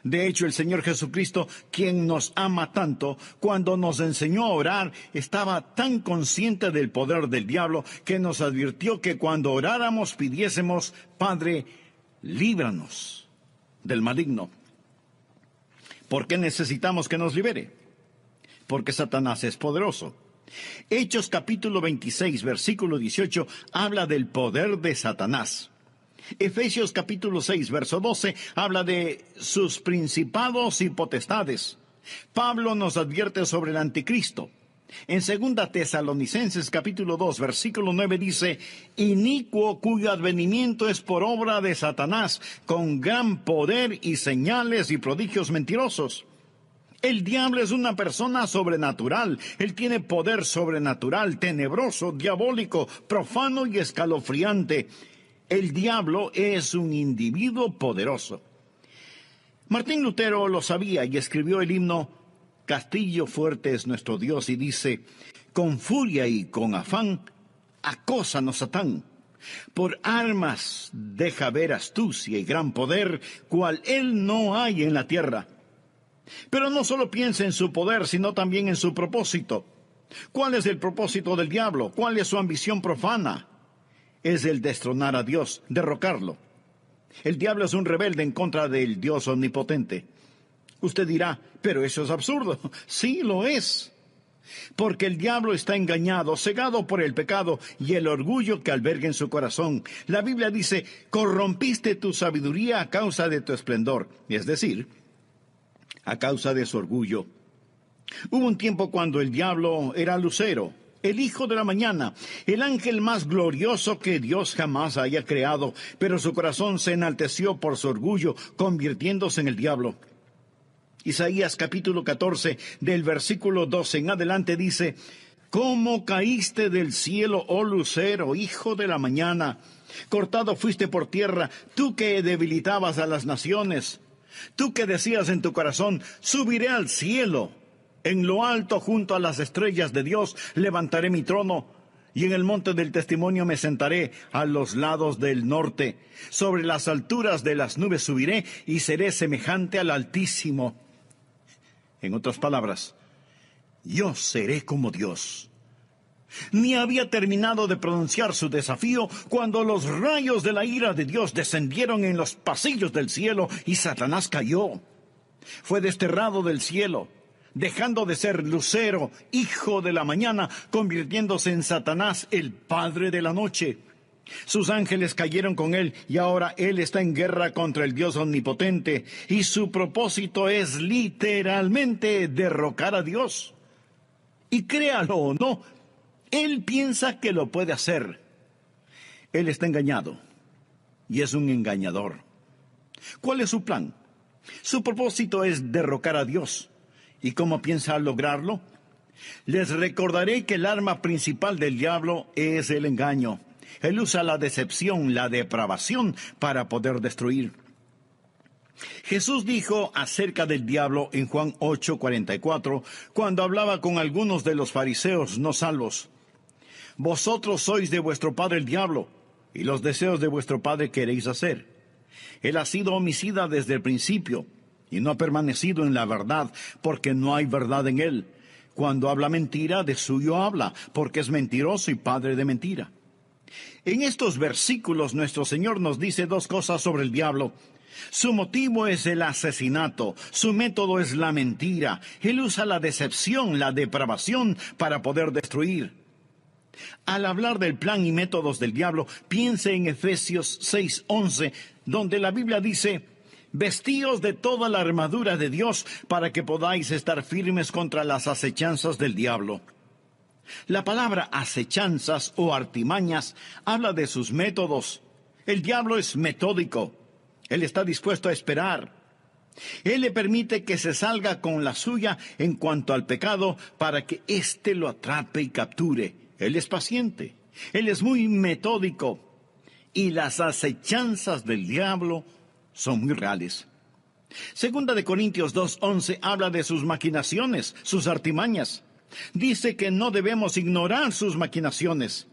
De hecho, el Señor Jesucristo, quien nos ama tanto, cuando nos enseñó a orar, estaba tan consciente del poder del diablo que nos advirtió que cuando oráramos pidiésemos: Padre, líbranos del maligno. ¿Por qué necesitamos que nos libere? Porque Satanás es poderoso. Hechos capítulo 26, versículo 18, habla del poder de Satanás. Efesios capítulo 6, verso 12, habla de sus principados y potestades. Pablo nos advierte sobre el anticristo. En 2 Tesalonicenses capítulo 2, versículo 9 dice: inicuo cuyo advenimiento es por obra de Satanás, con gran poder y señales y prodigios mentirosos. El diablo es una persona sobrenatural. Él tiene poder sobrenatural, tenebroso, diabólico, profano y escalofriante. El diablo es un individuo poderoso. Martín Lutero lo sabía y escribió el himno Castillo fuerte es nuestro Dios, y dice: con furia y con afán acósanos Satán. Por armas deja ver astucia y gran poder, cual él no hay en la tierra. Pero no solo piensa en su poder, sino también en su propósito. ¿Cuál es el propósito del diablo? ¿Cuál es su ambición profana? Es el destronar a Dios, derrocarlo. El diablo es un rebelde en contra del Dios omnipotente. Usted dirá: pero eso es absurdo. Sí, lo es. Porque el diablo está engañado, cegado por el pecado y el orgullo que alberga en su corazón. La Biblia dice: corrompiste tu sabiduría a causa de tu esplendor, es decir, a causa de su orgullo. Hubo un tiempo cuando el diablo era Lucero, el hijo de la mañana, el ángel más glorioso que Dios jamás haya creado, pero su corazón se enalteció por su orgullo, convirtiéndose en el diablo. Isaías capítulo 14, del versículo 12 en adelante dice: ¿cómo caíste del cielo, oh lucero, hijo de la mañana? Cortado fuiste por tierra, tú que debilitabas a las naciones. Tú que decías en tu corazón: subiré al cielo. En lo alto, junto a las estrellas de Dios, levantaré mi trono, y en el monte del testimonio me sentaré a los lados del norte. Sobre las alturas de las nubes subiré, y seré semejante al Altísimo. En otras palabras, yo seré como Dios. Ni había terminado de pronunciar su desafío cuando los rayos de la ira de Dios descendieron en los pasillos del cielo y Satanás cayó. Fue desterrado del cielo, dejando de ser Lucero, hijo de la mañana, convirtiéndose en Satanás, el padre de la noche. Sus ángeles cayeron con él y ahora él está en guerra contra el Dios omnipotente, y su propósito es literalmente derrocar a Dios. Y créalo o no, él piensa que lo puede hacer. Él está engañado y es un engañador. ¿Cuál es su plan? Su propósito es derrocar a Dios. ¿Y cómo piensa lograrlo? Les recordaré que el arma principal del diablo es el engaño. Él usa la decepción, la depravación para poder destruir. Jesús dijo acerca del diablo en Juan 8:44, cuando hablaba con algunos de los fariseos no salvos: vosotros sois de vuestro padre el diablo, y los deseos de vuestro padre queréis hacer. Él ha sido homicida desde el principio, y no ha permanecido en la verdad, porque no hay verdad en él. Cuando habla mentira, de suyo habla, porque es mentiroso y padre de mentira. En estos versículos nuestro Señor nos dice dos cosas sobre el diablo. Su motivo es el asesinato, su método es la mentira. Él usa la decepción, la depravación para poder destruir. Al hablar del plan y métodos del diablo, piense en Efesios 6:11, donde la Biblia dice: vestíos de toda la armadura de Dios para que podáis estar firmes contra las acechanzas del diablo. La palabra acechanzas o artimañas habla de sus métodos. El diablo es metódico. Él está dispuesto a esperar. Él le permite que se salga con la suya en cuanto al pecado para que éste lo atrape y capture. Él es paciente. Él es muy metódico. Y las acechanzas del diablo son muy reales. Segunda de Corintios 2:11 habla de sus maquinaciones, sus artimañas. Dice que no debemos ignorar sus maquinaciones.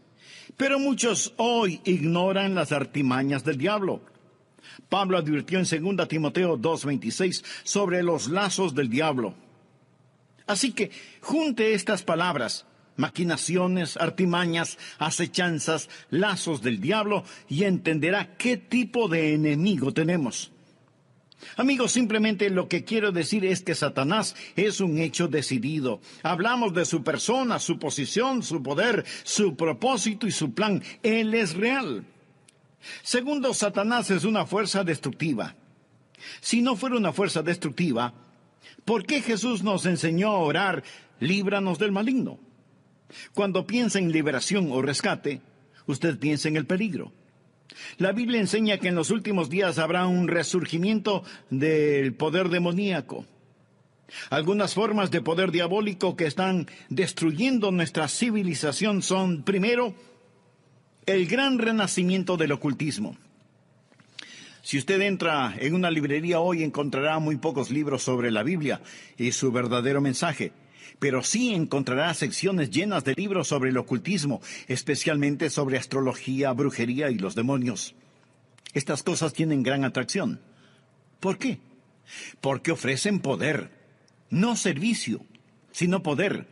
Pero muchos hoy ignoran las artimañas del diablo. Pablo advirtió en 2 Timoteo 2:26 sobre los lazos del diablo. Así que junte estas palabras: maquinaciones, artimañas, acechanzas, lazos del diablo, y entenderá qué tipo de enemigo tenemos. Amigos, simplemente lo que quiero decir es que Satanás es un hecho decidido. Hablamos de su persona, su posición, su poder, su propósito y su plan. Él es real. Segundo, Satanás es una fuerza destructiva. Si no fuera una fuerza destructiva, ¿por qué Jesús nos enseñó a orar: líbranos del maligno? Cuando piensa en liberación o rescate, usted piensa en el peligro. La Biblia enseña que en los últimos días habrá un resurgimiento del poder demoníaco. Algunas formas de poder diabólico que están destruyendo nuestra civilización son, primero, el gran renacimiento del ocultismo. Si usted entra en una librería hoy, encontrará muy pocos libros sobre la Biblia y su verdadero mensaje. Pero sí encontrará secciones llenas de libros sobre el ocultismo, especialmente sobre astrología, brujería y los demonios. Estas cosas tienen gran atracción. ¿Por qué? Porque ofrecen poder, no servicio, sino poder.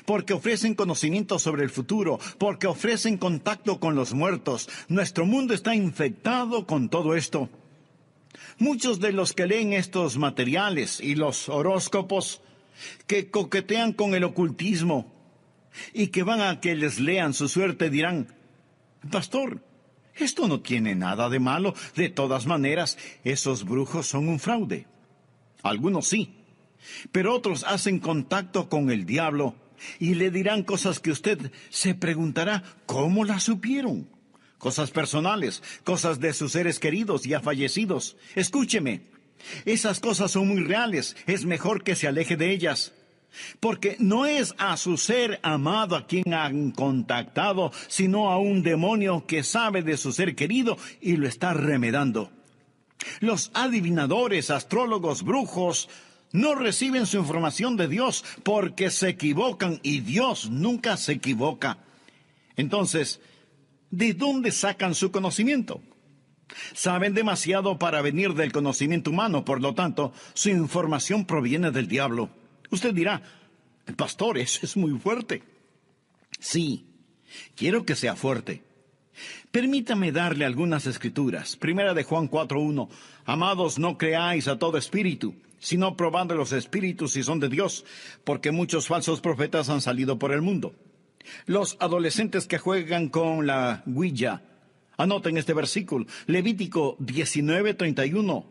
Porque ofrecen conocimiento sobre el futuro, porque ofrecen contacto con los muertos. Nuestro mundo está infectado con todo esto. Muchos de los que leen estos materiales y los horóscopos, que coquetean con el ocultismo y que van a que les lean su suerte, dirán: pastor, esto no tiene nada de malo. De todas maneras, esos brujos son un fraude. Algunos sí, pero otros hacen contacto con el diablo y le dirán cosas que usted se preguntará: ¿cómo las supieron? Cosas personales, cosas de sus seres queridos ya fallecidos. Escúcheme, esas cosas son muy reales. Es mejor que se aleje de ellas. Porque no es a su ser amado a quien han contactado, sino a un demonio que sabe de su ser querido y lo está remedando. Los adivinadores, astrólogos, brujos, no reciben su información de Dios porque se equivocan, y Dios nunca se equivoca. Entonces, ¿de dónde sacan su conocimiento? Saben demasiado para venir del conocimiento humano, por lo tanto, su información proviene del diablo. Usted dirá: pastor, eso es muy fuerte. Sí, quiero que sea fuerte. Permítame darle algunas escrituras. Primera de Juan 4:1. Amados, no creáis a todo espíritu, sino probad los espíritus si son de Dios, porque muchos falsos profetas han salido por el mundo. Los adolescentes que juegan con la Ouija, anoten este versículo, Levítico 19:31.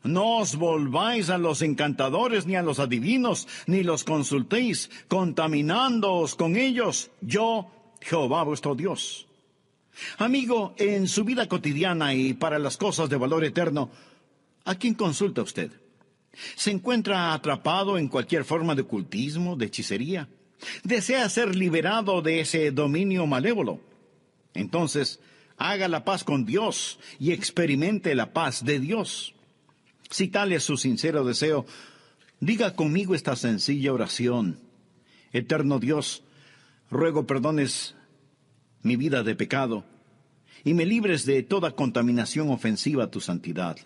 No os volváis a los encantadores ni a los adivinos, ni los consultéis, contaminándoos con ellos. Yo, Jehová vuestro Dios. Amigo, en su vida cotidiana y para las cosas de valor eterno, ¿a quién consulta usted? ¿Se encuentra atrapado en cualquier forma de ocultismo, de hechicería? ¿Desea ser liberado de ese dominio malévolo? Entonces, haga la paz con Dios y experimente la paz de Dios. Si tal es su sincero deseo, diga conmigo esta sencilla oración: Eterno Dios, ruego perdones mi vida de pecado y me libres de toda contaminación ofensiva a tu santidad.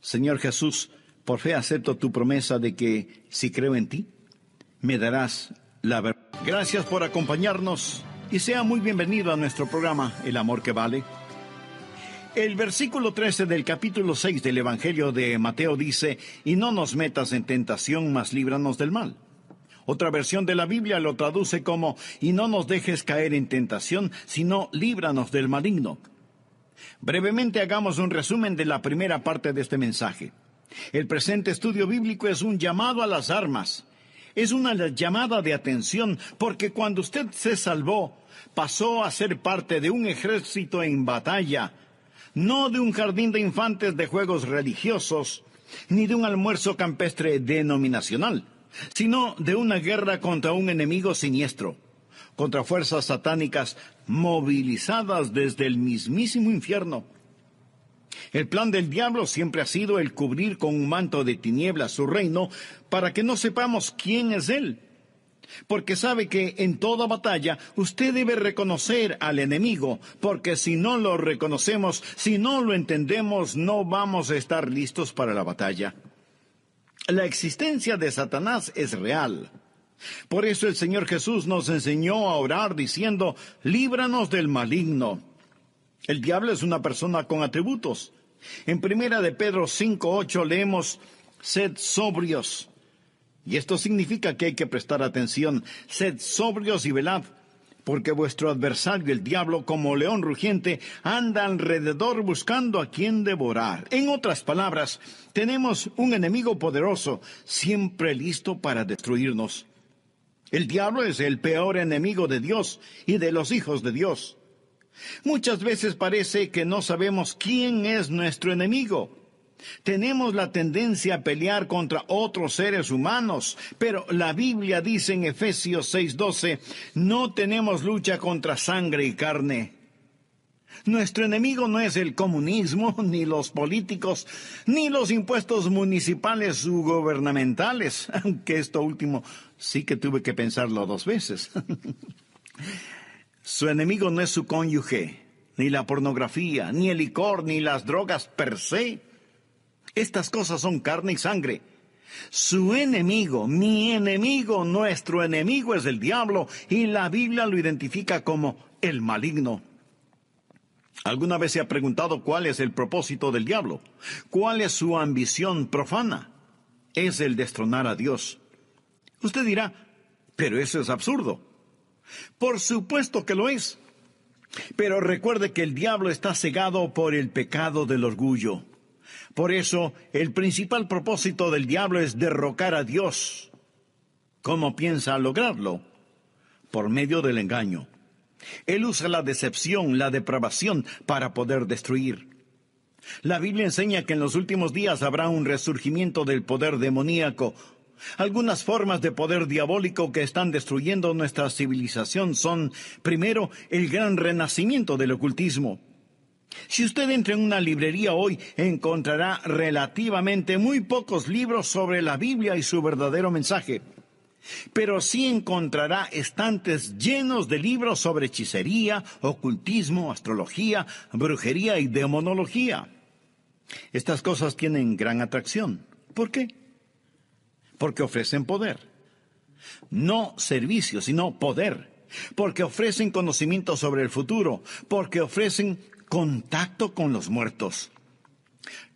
Señor Jesús, por fe acepto tu promesa de que, si creo en ti, me darás la verdad. Gracias por acompañarnos y sea muy bienvenido a nuestro programa El Amor que Vale. El versículo 13 del capítulo 6 del Evangelio de Mateo dice, y no nos metas en tentación, mas líbranos del mal. Otra versión de la Biblia lo traduce como, y no nos dejes caer en tentación, sino líbranos del maligno. Brevemente hagamos un resumen de la primera parte de este mensaje. El presente estudio bíblico es un llamado a las armas. Es una llamada de atención porque cuando usted se salvó, pasó a ser parte de un ejército en batalla, no de un jardín de infantes de juegos religiosos, ni de un almuerzo campestre denominacional, sino de una guerra contra un enemigo siniestro, contra fuerzas satánicas movilizadas desde el mismísimo infierno. El plan del diablo siempre ha sido el cubrir con un manto de tinieblas su reino para que no sepamos quién es él. Porque sabe que en toda batalla usted debe reconocer al enemigo, porque si no lo reconocemos, si no lo entendemos, no vamos a estar listos para la batalla. La existencia de Satanás es real. Por eso el Señor Jesús nos enseñó a orar diciendo, líbranos del maligno. El diablo es una persona con atributos. En 1 de Pedro 5:8 leemos, sed sobrios. Y esto significa que hay que prestar atención. Sed sobrios y velad, porque vuestro adversario, el diablo, como león rugiente, anda alrededor buscando a quien devorar. En otras palabras, tenemos un enemigo poderoso, siempre listo para destruirnos. El diablo es el peor enemigo de Dios y de los hijos de Dios. Muchas veces parece que no sabemos quién es nuestro enemigo. Tenemos la tendencia a pelear contra otros seres humanos, pero la Biblia dice en Efesios 6:12, no tenemos lucha contra sangre y carne. Nuestro enemigo no es el comunismo, ni los políticos, ni los impuestos municipales u gubernamentales, aunque esto último sí que tuve que pensarlo 2 veces. Su enemigo no es su cónyuge, ni la pornografía, ni el licor, ni las drogas per se. Estas cosas son carne y sangre. Su enemigo, mi enemigo, nuestro enemigo es el diablo, y la Biblia lo identifica como el maligno. ¿Alguna vez se ha preguntado cuál es el propósito del diablo? ¿Cuál es su ambición profana? Es el destronar a Dios. Usted dirá, pero eso es absurdo. Por supuesto que lo es. Pero recuerde que el diablo está cegado por el pecado del orgullo. Por eso, el principal propósito del diablo es derrocar a Dios. ¿Cómo piensa lograrlo? Por medio del engaño. Él usa la decepción, la depravación, para poder destruir. La Biblia enseña que en los últimos días habrá un resurgimiento del poder demoníaco. Algunas formas de poder diabólico que están destruyendo nuestra civilización son, primero, el gran renacimiento del ocultismo. Si usted entra en una librería hoy, encontrará relativamente muy pocos libros sobre la Biblia y su verdadero mensaje. Pero sí encontrará estantes llenos de libros sobre hechicería, ocultismo, astrología, brujería y demonología. Estas cosas tienen gran atracción. ¿Por qué? Porque ofrecen poder. No servicio, sino poder. Porque ofrecen conocimiento sobre el futuro. Porque ofrecen contacto con los muertos.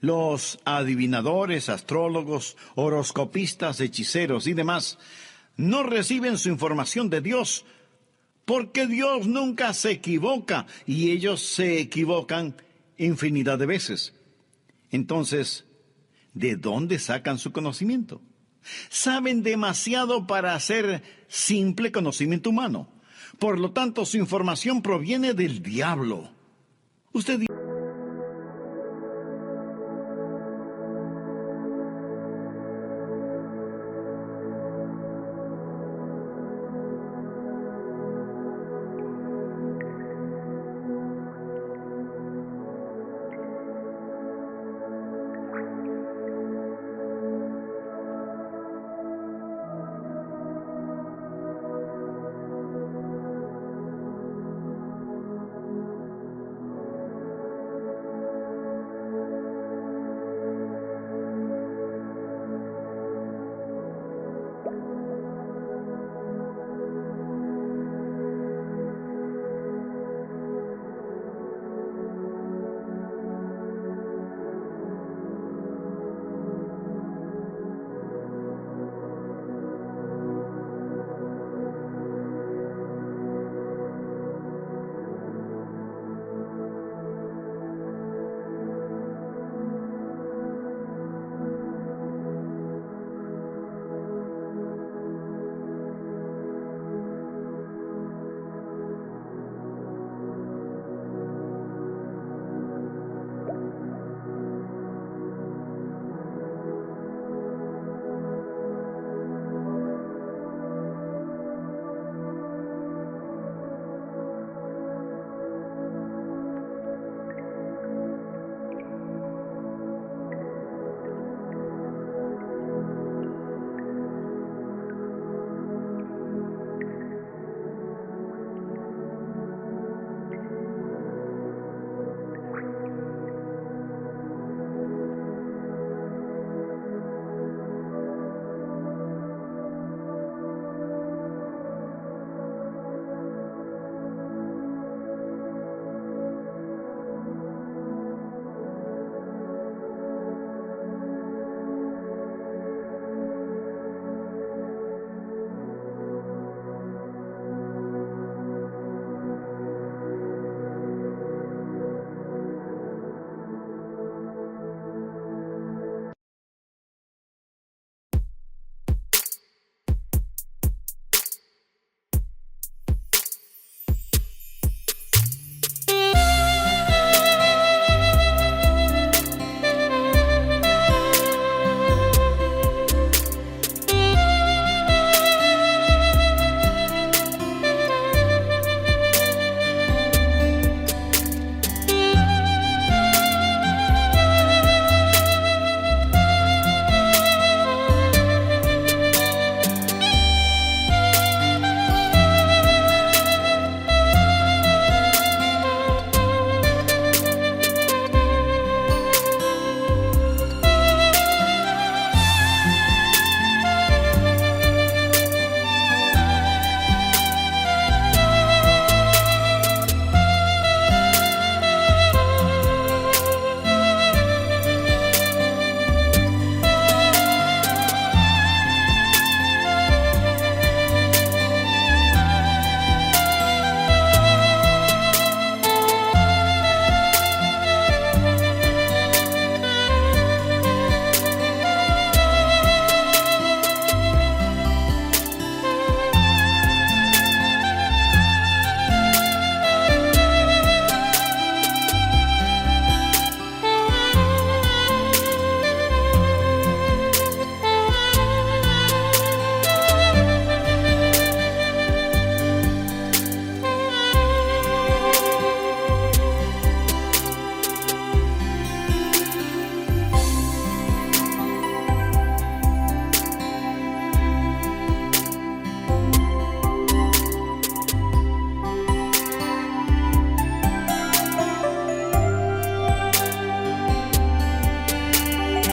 Los adivinadores, astrólogos, horoscopistas, hechiceros y demás no reciben su información de Dios, porque Dios nunca se equivoca y ellos se equivocan infinidad de veces. Entonces, ¿de dónde sacan su conocimiento? Saben demasiado para hacer simple conocimiento humano. Por lo tanto, su información proviene del diablo. Usted